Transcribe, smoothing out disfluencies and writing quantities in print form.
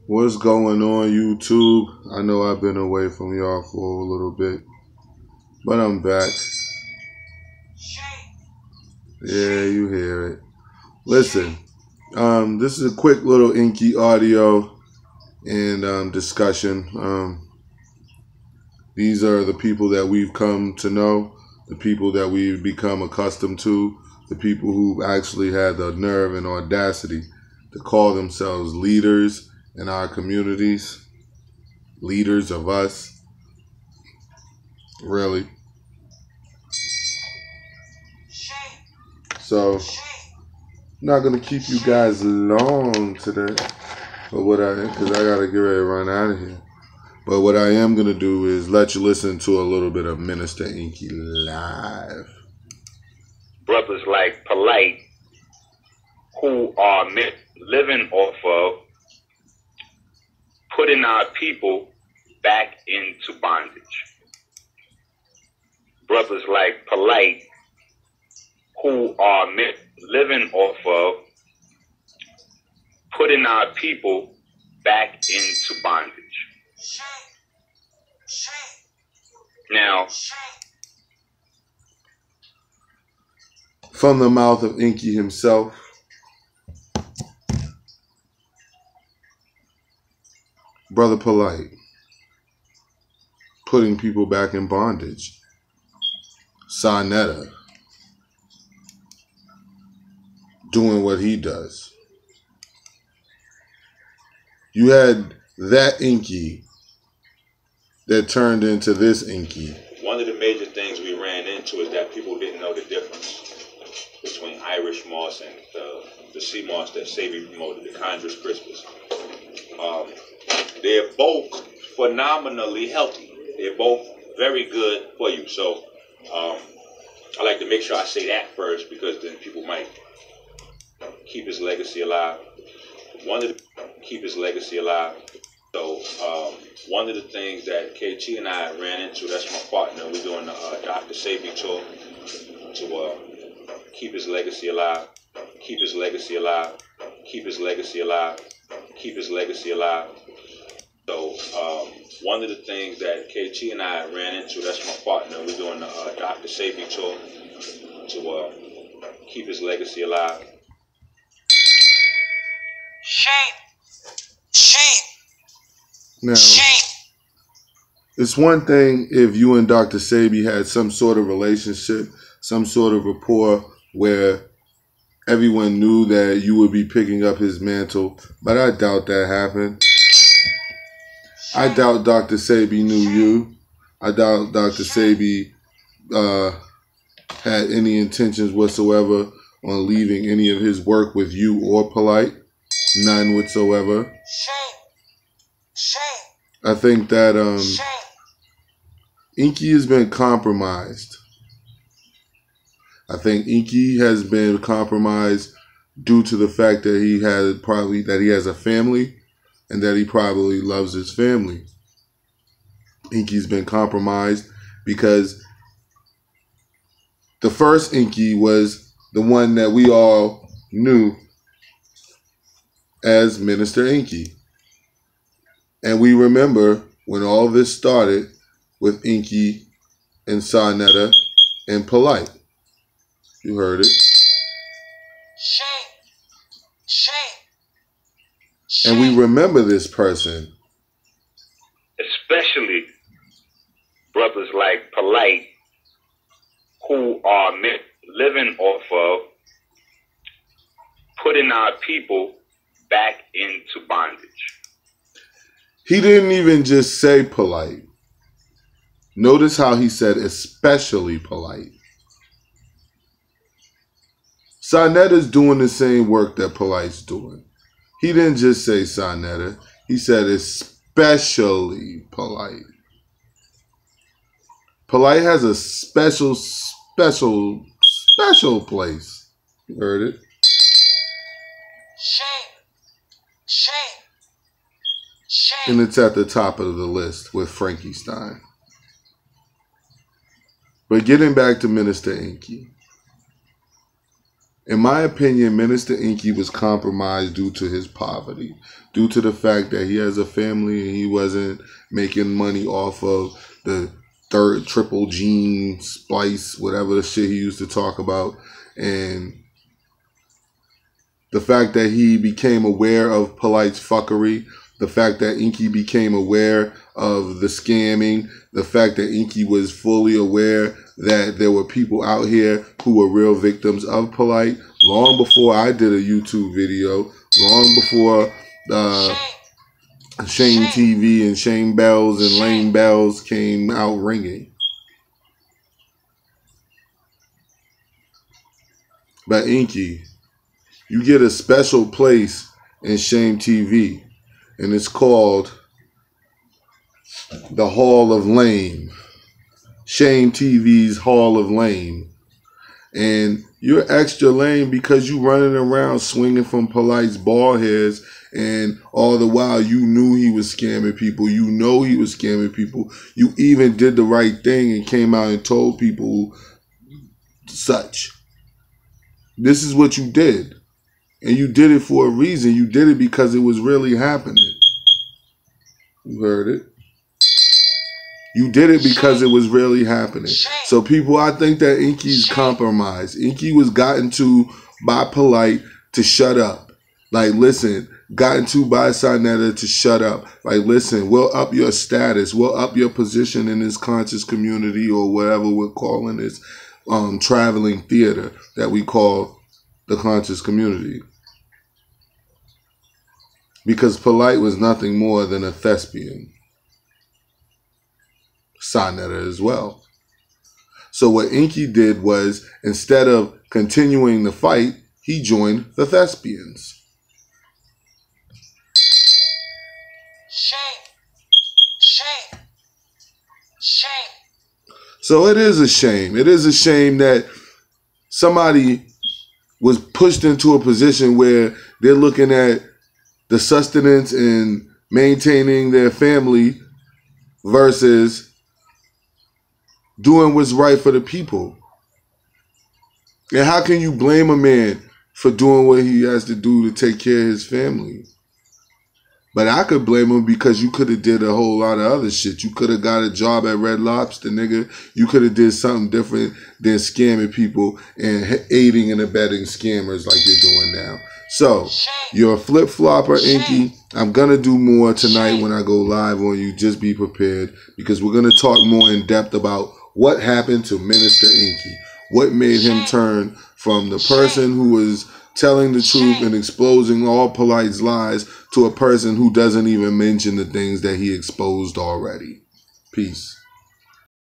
What's going on, YouTube? I know I've been away from y'all for a little bit, but I'm back. Yeah, you hear it. Listen, this is a quick little Enqi audio and discussion. These are the people that we've come to know, the people that we've become accustomed to, the people who've actually had the nerve and audacity to call themselves leaders in our communities, leaders of us, really. So, I'm not going to keep you guys long today, because I got to get ready to run out of here. But what I am going to do is let you listen to a little bit of Minister Enqi live. Brothers like Polight, who are living off of putting our people back into bondage. Brothers like Polight, who are living off of putting our people back into bondage. Now, from the mouth of Enqi himself, Brother Polight, putting people back in bondage. Sarnetta, doing what he does. You had that Enqi that turned into this Enqi. One of the major things we ran into is that people didn't know the difference between Irish moss and the sea moss that Savy promoted, the Chondrus crispus. They're both phenomenally healthy. They're both very good for you. So I like to make sure I say that first, because then people might keep his legacy alive. Keep his legacy alive. So one of the things that KT and I ran into, that's my partner, we're doing the Dr. Savy tour to keep his legacy alive, keep his legacy alive, keep his legacy alive, keep his legacy alive. So one of the things that KT and I ran into, that's my partner, we're doing the Dr. Savy tour to keep his legacy alive. Shame. Now, it's one thing if you and Dr. Savy had some sort of relationship, some sort of rapport where everyone knew that you would be picking up his mantle, but I doubt that happened. I doubt Dr. Savy knew you. I doubt Dr. Savy had any intentions whatsoever on leaving any of his work with you or Polight. None whatsoever. I think that Enqi has been compromised. I think Enqi has been compromised due to the fact that he has a family and that he probably loves his family. Enqi's been compromised because the first Enqi was the one that we all knew as Minister Enqi. And we remember when all this started with Enqi and Sarnetta and Polight. You heard it. Shame. And we remember this person. especially brothers like Polight, who are living off of putting our people back into bondage. He didn't even just say Polight. Notice how he said especially Polight. Sarnetta's doing the same work that Polight's doing. He didn't just say Sarnetta. He said especially Polight. Polight has a special place. You heard it? Shame. And it's at the top of the list with Frankenstein. But getting back to Minister Enqi. In my opinion, Minister Enqi was compromised due to his poverty, due to the fact that he has a family and he wasn't making money off of the third triple gene splice, whatever the shit he used to talk about. And the fact that he became aware of Polight's fuckery, the fact that Enqi became aware of the scamming, the fact that Enqi was fully aware that there were people out here who were real victims of Polight long before I did a YouTube video, long before Shame TV and Shame Bells and Lame Bells came out ringing. But Enqi, you get a special place in Shame TV, and it's called the Hall of Lame. Shame TV's Hall of Lame. And you're extra lame because you running around swinging from Polight's bald heads, and all the while you knew he was scamming people. You know he was scamming people. You even did the right thing and came out and told people such. This is what you did. And you did it for a reason. You did it because it was really happening. You heard it. You did it because it was really happening. So people, I think that Enqi's compromised. Enqi was gotten to by Polight to shut up. Like, listen, gotten to by Sinetta to shut up. Like, listen, we'll up your status. We'll up your position in this conscious community, or whatever we're calling this traveling theater that we call the conscious community. Because Polight was nothing more than a thespian. Sinetta as well. So what Enqi did was, instead of continuing the fight, he joined the thespians. Shame. Shame. Shame. So it is a shame. It is a shame that somebody was pushed into a position where they're looking at the sustenance and maintaining their family versus doing what's right for the people. And how can you blame a man for doing what he has to do to take care of his family? But I could blame him because you could have did a whole lot of other shit. You could have got a job at Red Lobster, nigga. You could have did something different than scamming people and aiding and abetting scammers like you're doing now. So, you're a flip-flopper, Enqi. I'm going to do more tonight when I go live on you. Just be prepared, because we're going to talk more in depth about what happened to Minister Enqi. What made him turn from the person who was telling the truth and exposing all Polight's lies to a person who doesn't even mention the things that he exposed already. Peace.